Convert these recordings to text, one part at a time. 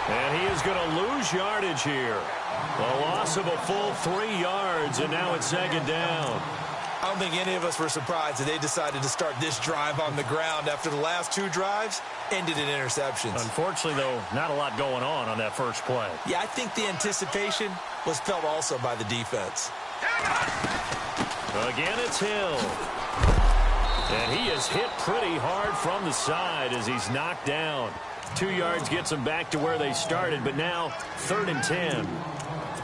And he is going to lose yardage here. A loss of a full 3 yards, and now it's second down. I don't think any of us were surprised that they decided to start this drive on the ground after the last 2 drives ended in interceptions. Unfortunately, though, not a lot going on that first play. Yeah, I think the anticipation was felt also by the defense. Again, it's Hill. And he is hit pretty hard from the side as he's knocked down. 2 yards gets them back to where they started, but now 3rd and 10.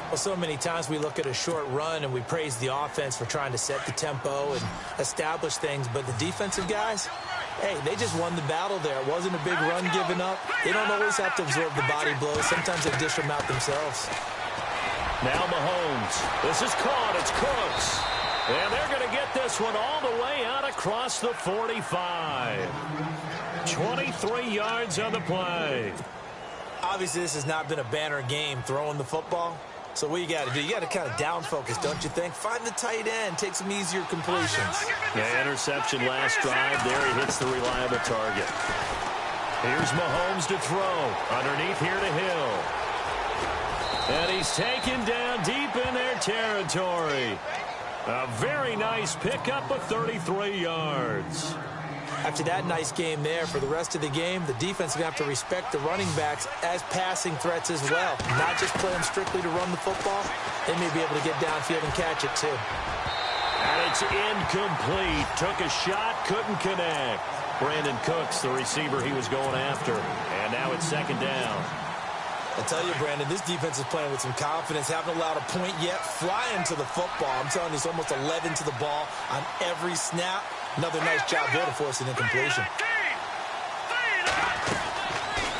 Well, so many times we look at a short run and we praise the offense for trying to set the tempo and establish things, but the defensive guys, hey, they just won the battle there. It wasn't a big run given up. They don't always have to absorb the body blows. Sometimes they dish them out themselves. Now Mahomes. This is caught. It's Cooks. And they're going to get this one all the way out across the 45. 23 yards on the play. Obviously, this has not been a banner game throwing the football. So what you got to do, you got to kind of down focus, don't you think? Find the tight end, take some easier completions. Yeah, interception last drive. There he hits the reliable target. Here's Mahomes to throw. Underneath here to Hill. And he's taken down deep in their territory. A very nice pickup of 33 yards. After that nice game there, for the rest of the game, the defense is going to have to respect the running backs as passing threats as well. Not just play them strictly to run the football. They may be able to get downfield and catch it, too. And it's incomplete. Took a shot, couldn't connect. Brandon Cooks, the receiver he was going after. And now it's second down. I tell you, Brandon, this defense is playing with some confidence. Haven't allowed a point yet. Flying to the football. I'm telling you, it's almost 11 to the ball on every snap. Another nice job there to force an incompletion.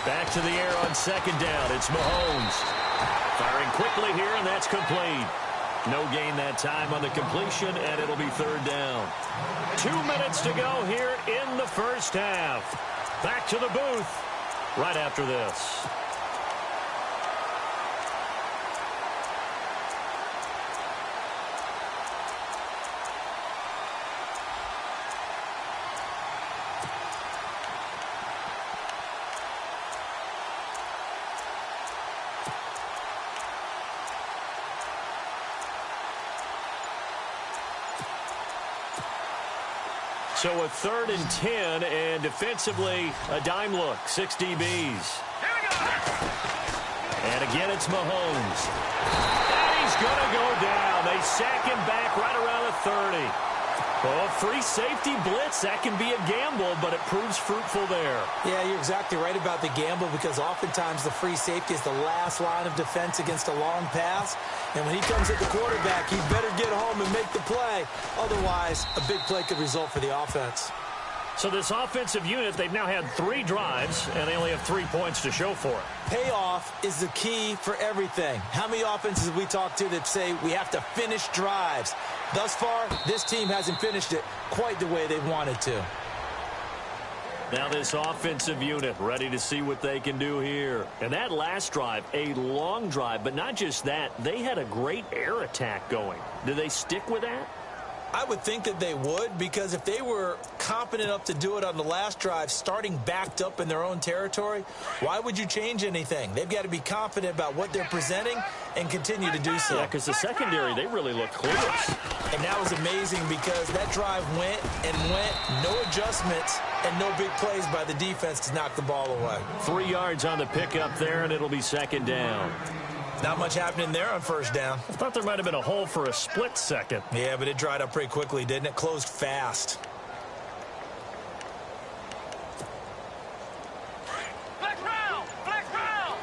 Back to the air on second down. It's Mahomes. Firing quickly here, and that's complete. No gain that time on the completion, and it'll be third down. 2 minutes to go here in the first half. Back to the booth right after this. So a 3rd and 10, and defensively, a dime look, 6 DBs. And again, it's Mahomes. And he's going to go down. They sack him back right around the 30. Oh, free safety blitz, that can be a gamble, but it proves fruitful there. Yeah, you're exactly right about the gamble, because oftentimes the free safety is the last line of defense against a long pass. And when he comes at the quarterback, he better get home and make the play. Otherwise, a big play could result for the offense. So this offensive unit, they've now had 3 drives, and they only have 3 points to show for it. Payoff is the key for everything. How many offenses have we talked to that say we have to finish drives? Thus far, this team hasn't finished it quite the way they wanted to. Now this offensive unit ready to see what they can do here. And that last drive, a long drive, but not just that. They had a great air attack going. Do they stick with that? I would think that they would, because if they were competent enough to do it on the last drive, starting backed up in their own territory, why would you change anything? They've got to be confident about what they're presenting and continue to do so. Yeah, because the secondary, they really looked clueless. And that was amazing, because that drive went and went, no adjustments, and no big plays by the defense to knock the ball away. 3 yards on the pickup there, and it'll be second down. Not much happening there on first down. I thought there might have been a hole for a split second. Yeah, but it dried up pretty quickly, didn't it? Closed fast. Flex round! Flex round!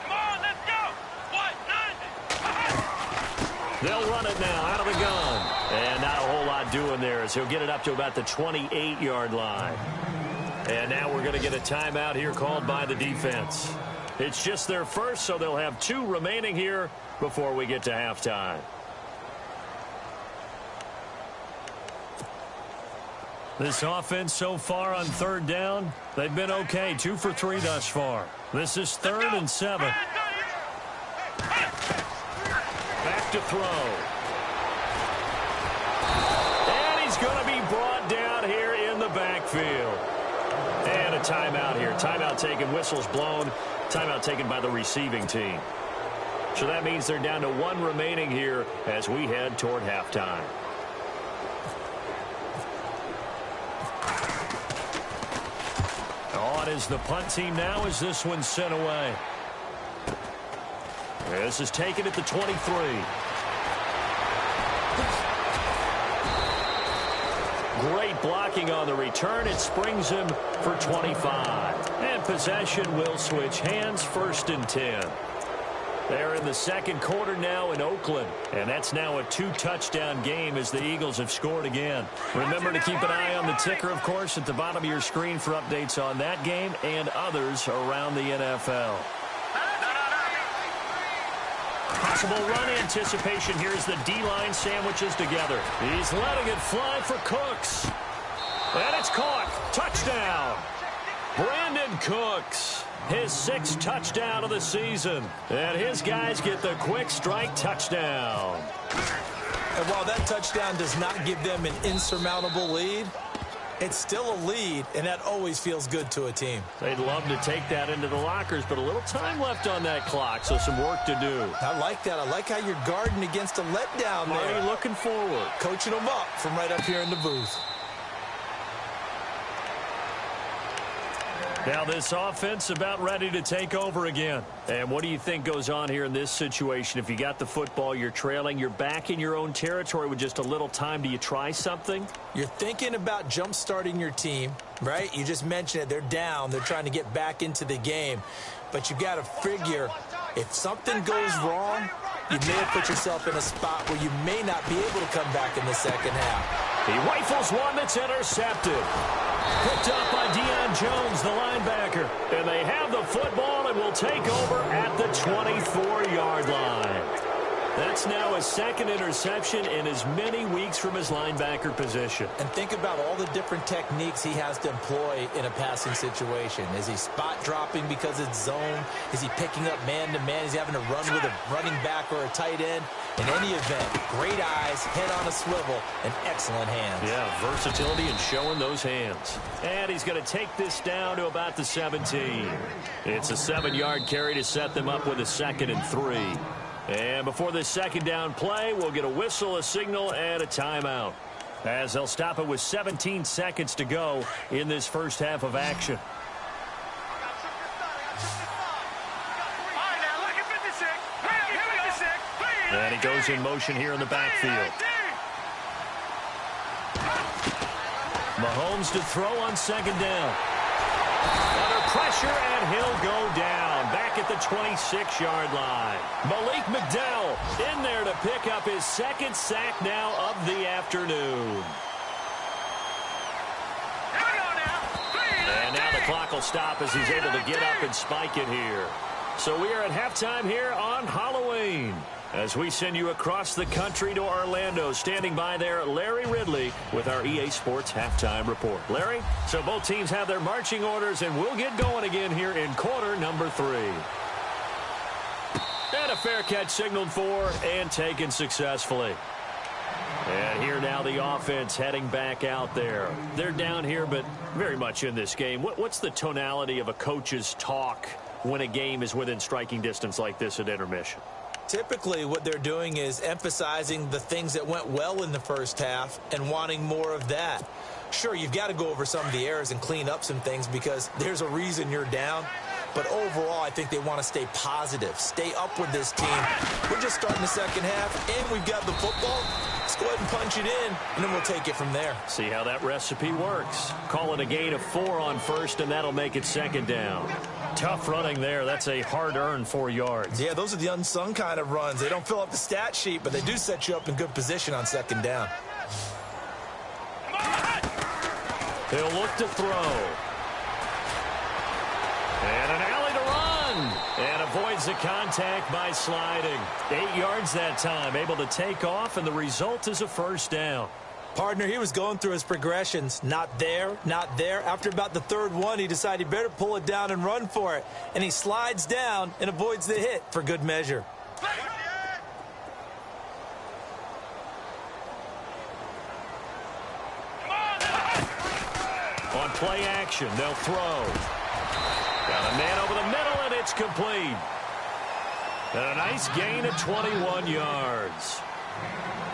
Come on, let's go! What? They'll run it now out of the gun. And not a whole lot doing there, as he'll get it up to about the 28-yard line. And now we're going to get a timeout here called by the defense. It's just their first, so they'll have 2 remaining here before we get to halftime. This offense so far on third down, they've been okay. 2 for 3 thus far. This is 3rd and 7. Back to throw. And he's going to be brought down here in the backfield. And a timeout here. Timeout taken, whistles blown. Timeout taken by the receiving team. So that means they're down to 1 remaining here as we head toward halftime. On is the punt team now as this one's sent away. This is taken at the 23. Great blocking on the return. It springs him for 25. And possession will switch hands, 1st and 10. They're in the second quarter now in Oakland. And that's now a 2-touchdown game as the Eagles have scored again. Remember to keep an eye on the ticker, of course, at the bottom of your screen for updates on that game and others around the NFL. Possible run anticipation here as the D-line sandwiches together. He's letting it fly for Cooks. And it's caught. Touchdown. Brandon Cooks. His 6th touchdown of the season. And his guys get the quick strike touchdown. And while that touchdown does not give them an insurmountable lead, it's still a lead, and that always feels good to a team. They'd love to take that into the lockers, but a little time left on that clock, so some work to do. I like that. I like how you're guarding against a letdown there. Money looking forward. Coaching them up from right up here in the booth. Now this offense about ready to take over again. And what do you think goes on here in this situation? If you got the football, you're trailing, you're back in your own territory with just a little time. Do you try something? You're thinking about jump-starting your team, right? You just mentioned it. They're down. They're trying to get back into the game. But you got to figure if something goes wrong, you may have put yourself in a spot where you may not be able to come back in the second half. He rifles one that's intercepted. Picked up by Deion Jones, the linebacker. And they have the football and will take over at the 24-yard line. That's now his 2nd interception in as many weeks from his linebacker position. And think about all the different techniques he has to employ in a passing situation. Is he spot dropping because it's zone? Is he picking up man-to-man? Is he having to run with a running back or a tight end? In any event, great eyes, head on a swivel, and excellent hands. Yeah, versatility and showing those hands. And he's going to take this down to about the 17. It's a 7-yard carry to set them up with a 2nd and 3. And before this second down play, we'll get a whistle, a signal, and a timeout. As they'll stop it with 17 seconds to go in this first half of action. And he goes in motion here in the backfield. Mahomes to throw on 2nd down. Under pressure, and he'll go down. Back at the 26-yard line. Malik McDowell in there to pick up his 2nd sack now of the afternoon. And now the clock will stop as he's able to get up and spike it here. So we are at halftime here on Halloween. As we send you across the country to Orlando, standing by there, Larry Ridley with our EA Sports Halftime Report. Larry, so both teams have their marching orders, and we'll get going again here in quarter number 3. And a fair catch signaled for and taken successfully. And here now the offense heading back out there. They're down here, but very much in this game. What's the tonality of a coach's talk when a game is within striking distance like this at intermission? Typically, what they're doing is emphasizing the things that went well in the first half and wanting more of that. Sure, you've got to go over some of the errors and clean up some things because there's a reason you're down. But overall, I think they want to stay positive, stay up with this team. We're just starting the second half, and we've got the football. Let's go ahead and punch it in, and then we'll take it from there. See how that recipe works. Call it a gain of 4 on first, and that'll make it 2nd down. Tough running there. That's a hard-earned 4 yards. Yeah, those are the unsung kind of runs. They don't fill up the stat sheet, but they do set you up in good position on 2nd down. He'll look to throw. And an alley to run. And avoids the contact by sliding. 8 yards that time. Able to take off, and the result is a 1st down. Partner, he was going through his progressions. Not there, not there. After about the 3rd one, he decided he better pull it down and run for it. And he slides down and avoids the hit for good measure. On play action, they'll throw. Got a man over the middle, and it's complete. And a nice gain of 21 yards.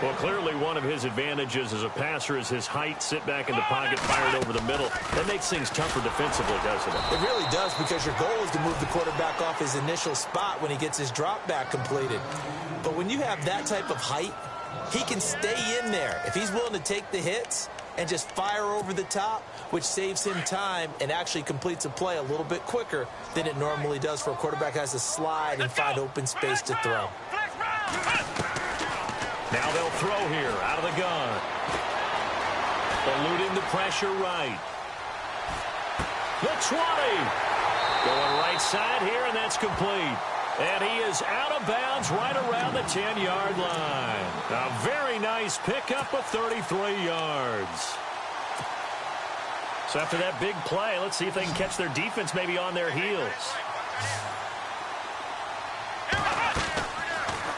Well, clearly one of his advantages as a passer is his height. Sit back in the pocket, fired over the middle. That makes things tougher defensively, doesn't it? It really does, because your goal is to move the quarterback off his initial spot when he gets his drop back completed. But when you have that type of height, he can stay in there. If he's willing to take the hits and just fire over the top, which saves him time and actually completes a play a little bit quicker than it normally does for a quarterback who has to slide and find open space to throw. Now they'll throw here out of the gun. Eluding the pressure right. The 20. Going right side here, and that's complete. And he is out of bounds right around the 10-yard line. A very nice pickup of 33 yards. So after that big play, let's see if they can catch their defense maybe on their heels.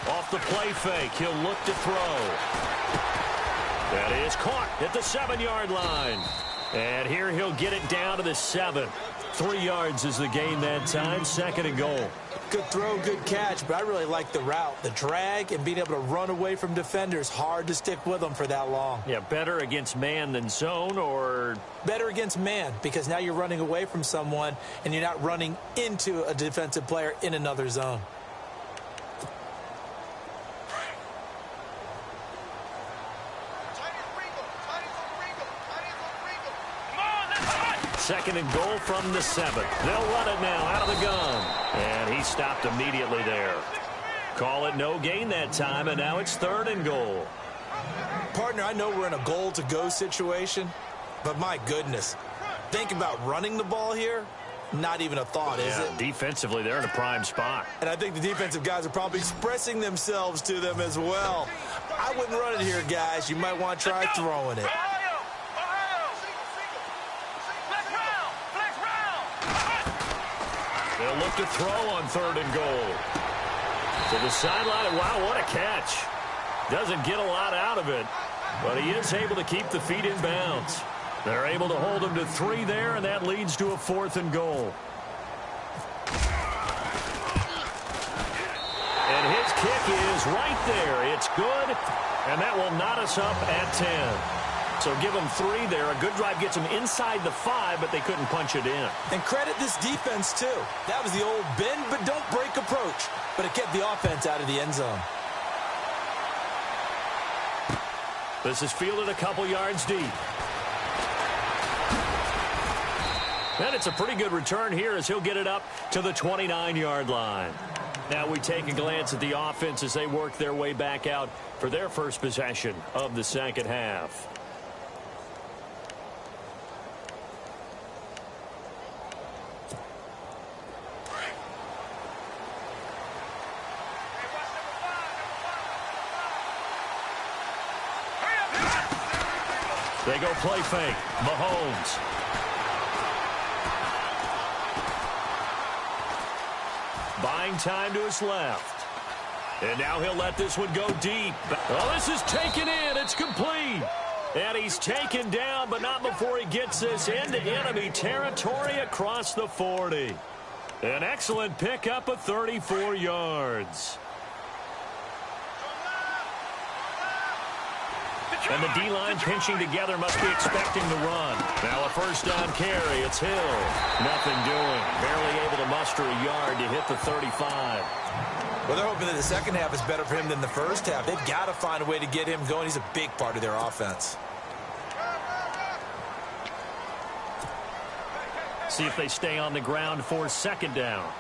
Off the play fake, he'll look to throw. That is caught at the 7-yard line. And here he'll get it down to the 7. 3 yards is the gain that time, 2nd and goal. Good throw, good catch, but I really like the route. The drag and being able to run away from defenders, hard to stick with them for that long. Yeah, better against man than zone, or? Better against man, because now you're running away from someone and you're not running into a defensive player in another zone. Second and goal from the 7. They'll run it now out of the gun. And he stopped immediately there. Call it no gain that time, and now it's 3rd and goal. Partner, I know we're in a goal-to-go situation, but my goodness, think about running the ball here. Not even a thought, is it? Defensively, they're in a prime spot. And I think the defensive guys are probably expressing themselves to them as well. I wouldn't run it here, guys. You might want to try throwing it. They'll look to throw on 3rd and goal. To the sideline. Wow, what a catch. Doesn't get a lot out of it, but he is able to keep the feet in bounds. They're able to hold him to 3 there, and that leads to a 4th and goal. And his kick is right there. It's good, and that will knot us up at 10. So give them 3 there. A good drive gets them inside the 5, but they couldn't punch it in. And credit this defense, too. That was the old bend but don't break approach, but it kept the offense out of the end zone. This is fielded a couple yards deep. And it's a pretty good return here as he'll get it up to the 29-yard line. Now we take a glance at the offense as they work their way back out for their first possession of the second half. They go play fake. Mahomes. Buying time to his left. And now he'll let this one go deep. Oh, this is taken in. It's complete. And he's taken down, but not before he gets this into enemy territory across the 40. An excellent pickup of 34 yards. And the D-line pinching together must be expecting the run. Now a first down carry. It's Hill. Nothing doing. Barely able to muster a yard to hit the 35. Well, they're hoping that the second half is better for him than the first half. They've got to find a way to get him going. He's a big part of their offense. See if they stay on the ground for second down.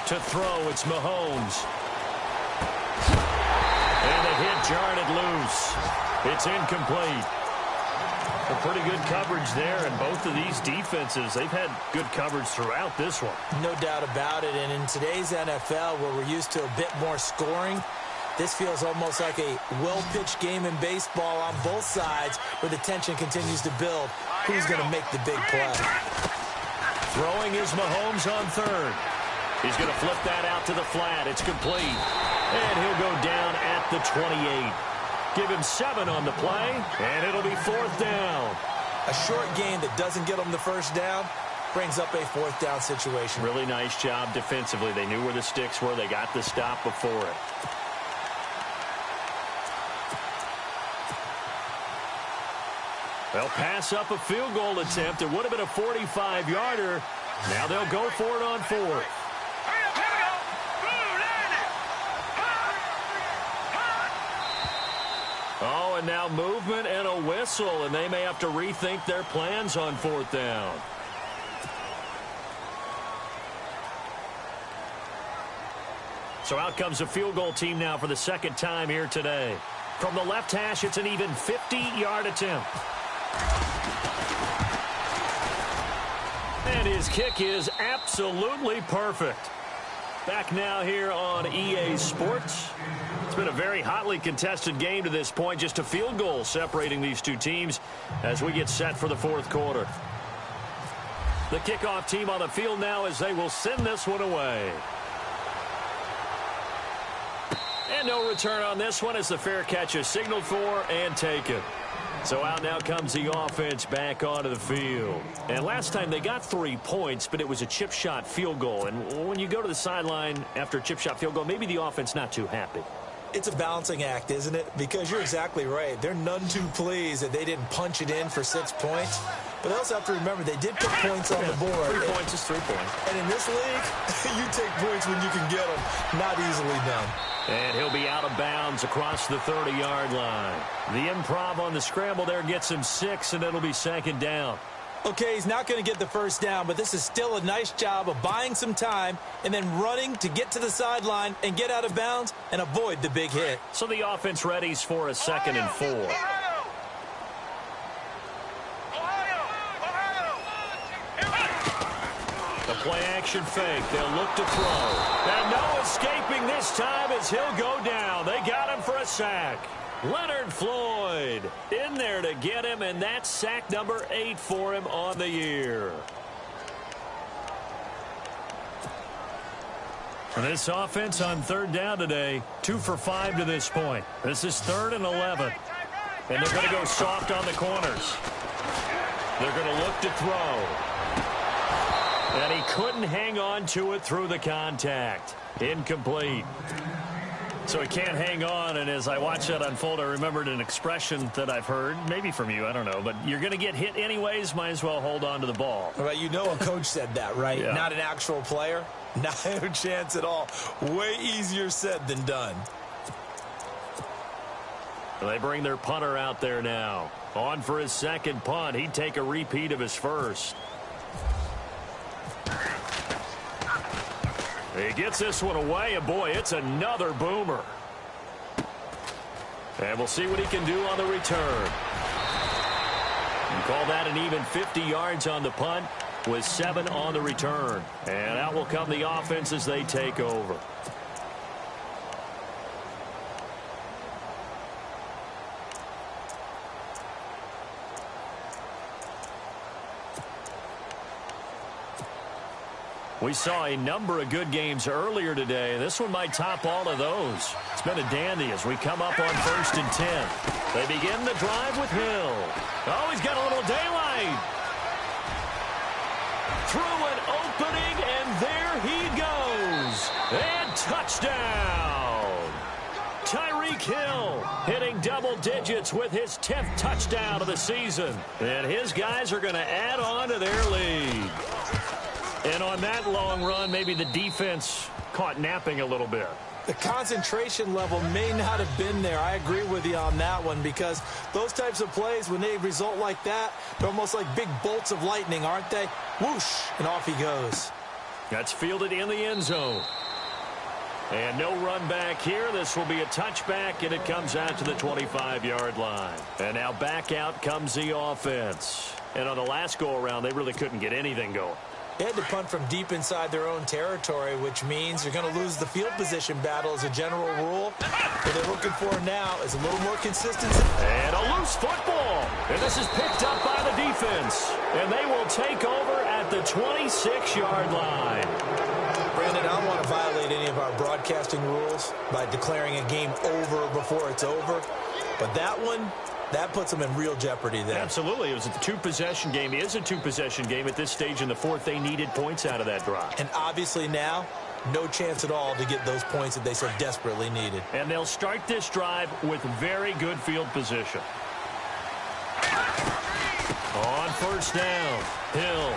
To throw, it's Mahomes. And the hit jarred it loose. It's incomplete. A pretty good coverage there, and both of these defenses, they've had good coverage throughout this one. No doubt about it, and in today's NFL, where we're used to a bit more scoring, this feels almost like a well-pitched game in baseball on both sides, where the tension continues to build. Who's going to make the big play? Throwing is Mahomes on 3rd. He's going to flip that out to the flat. It's complete. And he'll go down at the 28. Give him 7 on the play, and it'll be 4th down. A short gain that doesn't get them the first down brings up a 4th down situation. Really nice job defensively. They knew where the sticks were. They got the stop before it. They'll pass up a field goal attempt. It would have been a 45-yarder. Now they'll go for it on 4th. Oh, and now movement and a whistle, and they may have to rethink their plans on 4th down. So out comes a field goal team now for the second time here today. From the left hash, it's an even 50-yard attempt. And his kick is absolutely perfect. Back now here on EA Sports. It's been a very hotly contested game to this point. Just a field goal separating these two teams as we get set for the 4th quarter. The kickoff team on the field now as they will send this one away. And no return on this one as the fair catch is signaled for and taken. So out now comes the offense back onto the field. And last time they got 3 points, but it was a chip shot field goal. And when you go to the sideline after a chip shot field goal, maybe the offense not too happy. It's a balancing act, isn't it? Because you're exactly right. They're none too pleased that they didn't punch it in for 6 points. But they also have to remember they did put points on the board. 3 points is 3 points. And in this league, you take points when you can get them. Not easily done. And he'll be out of bounds across the 30-yard line. The improv on the scramble there gets him 6, and it'll be 2nd down. Okay, he's not going to get the first down, but this is still a nice job of buying some time and then running to get to the sideline and get out of bounds and avoid the big hit. So the offense readies for a 2nd and 4. The play-action fake. They'll look to throw. And no escaping this time as he'll go down. They got him for a sack. Leonard Floyd in there to get him, and that's sack number 8 for him on the year. And this offense on 3rd down today, 2 for 5 to this point. This is 3rd and 11. And they're going to go soft on the corners. They're going to look to throw. And he couldn't hang on to it through the contact. Incomplete. So he can't hang on, and as I watched that unfold, I remembered an expression that I've heard, maybe from you, I don't know, but you're going to get hit anyways, might as well hold on to the ball. Well, you know a coach said that, right? Yeah. Not an actual player. Not a chance at all. Way easier said than done. They bring their punter out there now. On for his 2nd punt. He'd take a repeat of his first. He gets this one away, and boy, it's another boomer. And we'll see what he can do on the return. You call that an even 50 yards on the punt with 7 on the return. And out will come the offense as they take over. We saw a number of good games earlier today. This one might top all of those. It's been a dandy as we come up on 1st and 10. They begin the drive with Hill. Oh, he's got a little daylight. Through an opening, and there he goes. And touchdown. Tyreek Hill hitting double digits with his 10th touchdown of the season. And his guys are going to add on to their lead. And on that long run, maybe the defense caught napping a little bit. The concentration level may not have been there. I agree with you on that one because those types of plays, when they result like that, they're almost like big bolts of lightning, aren't they? Whoosh, and off he goes. That's fielded in the end zone. And no run back here. This will be a touchback, and it comes out to the 25-yard line. And now back out comes the offense. And on the last go-around, they really couldn't get anything going. They had to punt from deep inside their own territory, which means you're going to lose the field position battle as a general rule. What they're looking for now is a little more consistency. And a loose football. And this is picked up by the defense. And they will take over at the 26-yard line. Brandon, I don't want to violate any of our broadcasting rules by declaring a game over before it's over, but that one, that puts them in real jeopardy there. Absolutely. It was a two-possession game. It is a two-possession game at this stage in the fourth. They needed points out of that drive. And obviously now, no chance at all to get those points that they so desperately needed. And they'll start this drive with very good field position. On first down, Hill.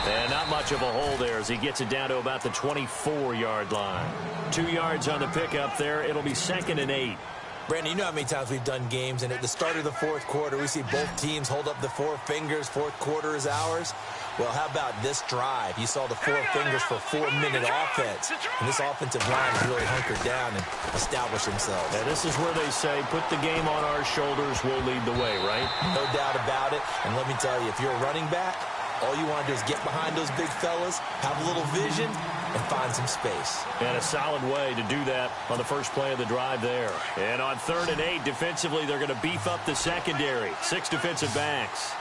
And not much of a hole there as he gets it down to about the 24-yard line. 2 yards on the pickup there. It'll be 2nd and 8. Brandon, you know how many times we've done games, and at the start of the fourth quarter, we see both teams hold up the four fingers, fourth quarter is ours. Well, how about this drive? You saw the four fingers for 4-minute offense, and this offensive line has really hunkered down and established themselves. Now, this is where they say, put the game on our shoulders, we'll lead the way, right? No doubt about it, and let me tell you, if you're a running back, all you want to do is get behind those big fellas, have a little vision, and find some space. And a solid way to do that on the first play of the drive there. And on 3rd and 8, defensively, they're going to beef up the secondary. 6 defensive backs.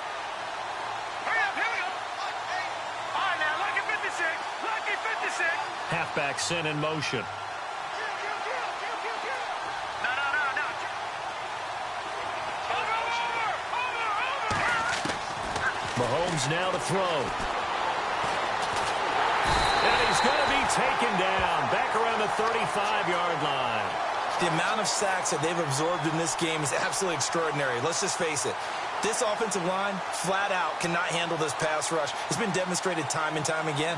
Hurry up, here we go. All right, now, lucky 56. Lucky 56. Halfback sent in motion. No. Mahomes now to throw. And he's going to be taken down back around the 35-yard line. The amount of sacks that they've absorbed in this game is absolutely extraordinary. Let's just face it. This offensive line, flat out, cannot handle this pass rush. It's been demonstrated time and time again.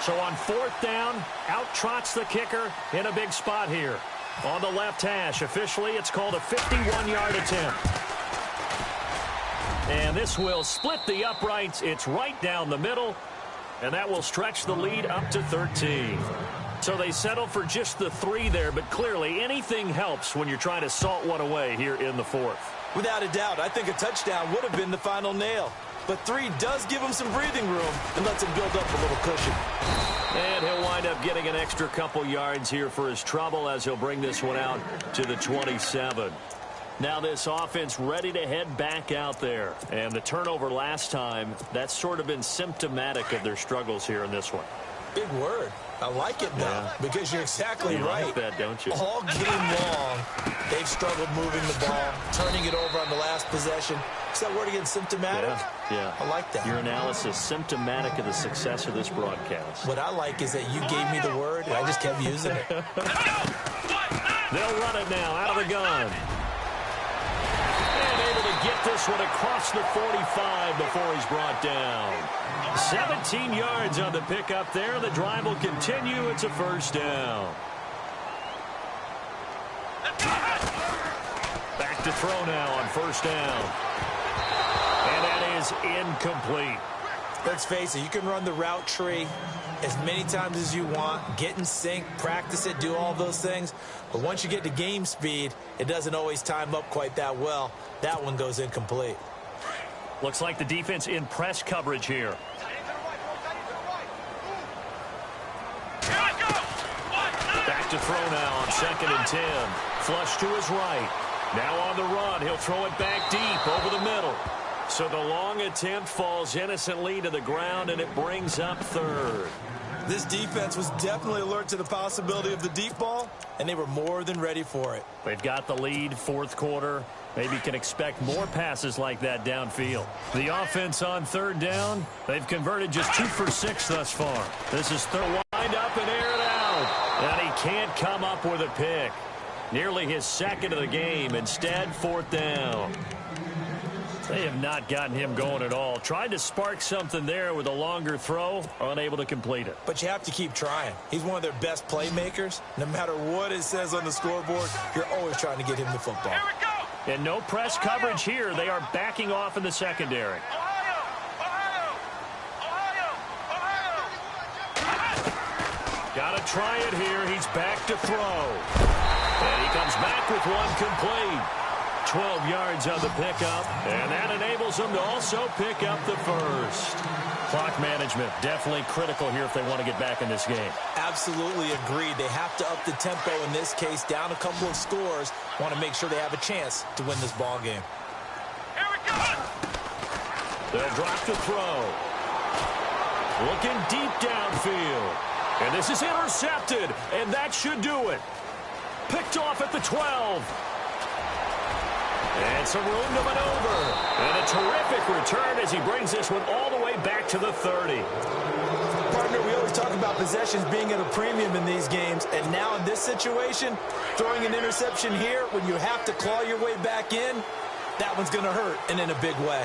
So on 4th down, out trots the kicker in a big spot here. On the left hash, officially, it's called a 51-yard attempt. And this will split the uprights. It's right down the middle. And that will stretch the lead up to 13. So they settle for just the 3 there, but clearly anything helps when you're trying to salt one away here in the 4th. Without a doubt, I think a touchdown would have been the final nail. But 3 does give him some breathing room and lets him build up a little cushion. And he'll wind up getting an extra couple yards here for his trouble as he'll bring this one out to the 27. Now this offense ready to head back out there. And the turnover last time, that's sort of been symptomatic of their struggles here in this one. Big word. I like it, though, because you're exactly right. Like that, don't you? All game long, they've struggled moving the ball, turning it over on the last possession. Is that word again, symptomatic? Yeah. I like that. Your analysis, symptomatic of the success of this broadcast. What I like is that you gave me the word, and I just kept using it. They'll run it now out of the gun. And able to get this one across the 45 before he's brought down. 17 yards on the pickup there. The drive will continue. It's a first down. Back to throw now on first down. And that is incomplete. Let's face it, you can run the route tree as many times as you want, get in sync, practice it, do all those things. But once you get to game speed, it doesn't always time up quite that well. That one goes incomplete. Looks like the defense in press coverage here. Back to throw now on 2nd and 10. Flush to his right. Now on the run. He'll throw it back deep over the middle. So the long attempt falls innocently to the ground, and it brings up 3rd. This defense was definitely alert to the possibility of the deep ball, and they were more than ready for it. They've got the lead, 4th quarter. Maybe can expect more passes like that downfield. The offense on 3rd down, they've converted just 2 for 6 thus far. This is 3rd. Wind up and air it out. And he can't come up with a pick. Nearly his 2nd of the game. Instead, 4th down. They have not gotten him going at all. Tried to spark something there with a longer throw, unable to complete it. But you have to keep trying. He's one of their best playmakers. No matter what it says on the scoreboard, you're always trying to get him the football. Here we go. And no press coverage here. They are backing off in the secondary. Got to try it here. He's back to throw. And he comes back with one complete. 12 yards on the pickup, and that enables them to also pick up the first. Clock management definitely critical here if they want to get back in this game. Absolutely agreed. They have to up the tempo in this case, down a couple of scores. Want to make sure they have a chance to win this ball game. Here we go. They'll drop to throw. Looking deep downfield. And this is intercepted, and that should do it. Picked off at the 12. And some room to maneuver. And a terrific return as he brings this one all the way back to the 30. Partner, we always talk about possessions being at a premium in these games, and now in this situation, throwing an interception here when you have to claw your way back in, that one's going to hurt, and in a big way.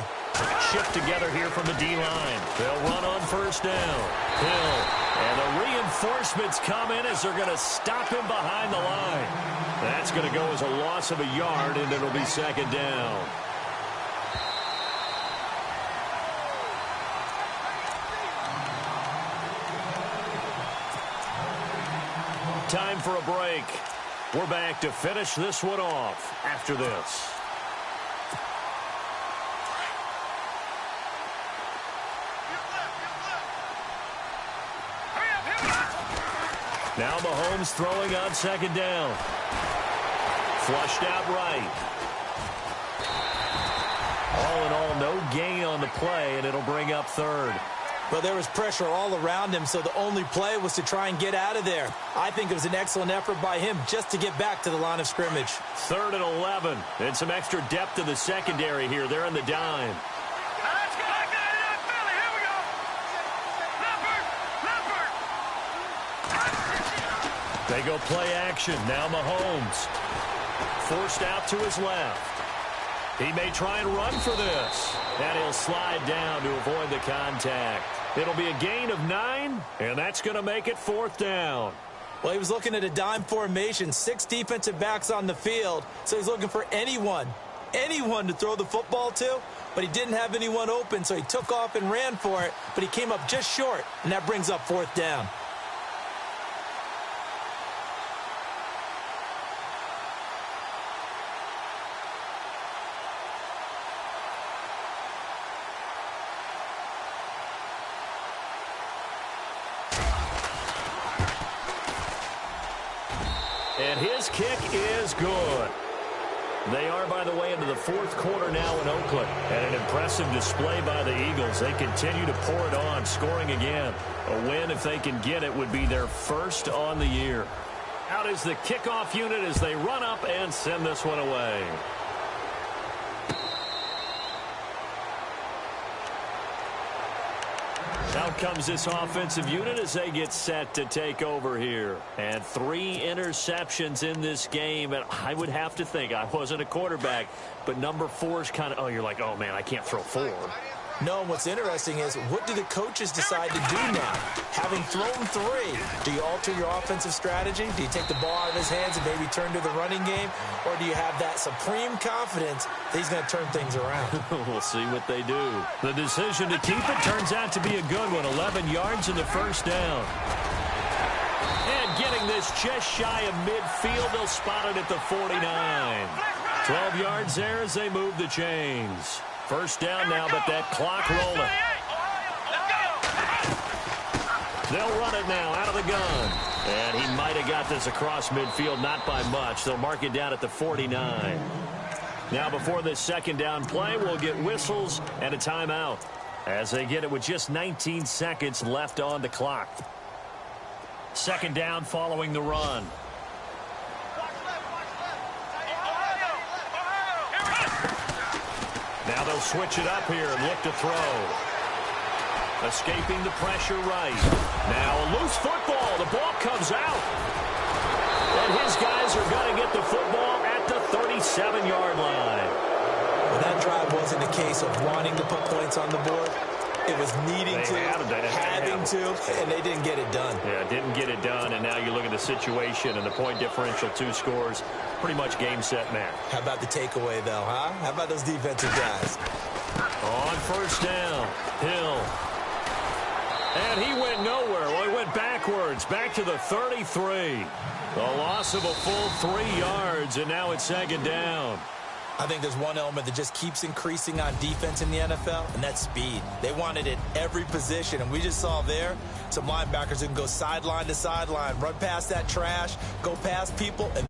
Shift together here from the D-line. They'll run on first down. Hill. And the reinforcements come in as they're going to stop him behind the line. That's going to go as a loss of a yard, and it'll be second down. Time for a break. We're back to finish this one off after this. Now Mahomes throwing on second down. Flushed out right. All in all, no gain on the play, and it'll bring up third. Well, there was pressure all around him, so the only play was to try and get out of there. I think it was an excellent effort by him just to get back to the line of scrimmage. 3rd and 11, and some extra depth to the secondary here. They're in the dime. They go play action. Now Mahomes. Forced out to his left. He may try and run for this. And he'll slide down to avoid the contact. It'll be a gain of 9, and that's going to make it 4th down. Well, he was looking at a dime formation, 6 defensive backs on the field, so he's looking for anyone to throw the football to, but he didn't have anyone open, so he took off and ran for it, but he came up just short, and that brings up 4th down. And his kick is good. They are, by the way, into the 4th quarter now in Oakland. And an impressive display by the Eagles. They continue to pour it on, scoring again. A win, if they can get it, would be their first on the year. Out is the kickoff unit as they run up and send this one away. Out comes this offensive unit as they get set to take over here. And 3 interceptions in this game. And I would have to think, I wasn't a quarterback, but number 4 is kind of, you're like, oh, man, I can't throw 4. No, what's interesting is, what do the coaches decide to do now? Having thrown 3, do you alter your offensive strategy? Do you take the ball out of his hands and maybe turn to the running game? Or do you have that supreme confidence that he's going to turn things around? We'll see what they do. The decision to keep it turns out to be a good one. 11 yards in the first down. And getting this just shy of midfield, they'll spot it at the 49. 12 yards there as they move the chains. First down now, but that clock rolling. They'll run it now out of the gun. And he might have got this across midfield, not by much. They'll mark it down at the 49. Now before this second down play, we'll get whistles and a timeout as they get it with just 19 seconds left on the clock. Second down following the run. Now they'll switch it up here and look to throw. Escaping the pressure right. Now a loose football. The ball comes out. And his guys are going to get the football at the 37-yard line. Well, that drive wasn't a case of wanting to put points on the board. It was needing to, having to, and they didn't get it done. Yeah, didn't get it done, and now you look at the situation and the point differential, 2 scores, pretty much game, set, match. How about the takeaway, though, huh? How about those defensive guys? On first down, Hill. And he went nowhere. Well, he went backwards, back to the 33. The loss of a full 3 yards, and now it's second down. I think there's one element that just keeps increasing on defense in the NFL, and that's speed. They want it at every position, and we just saw there some linebackers who can go sideline to sideline, run past that trash, go past people, and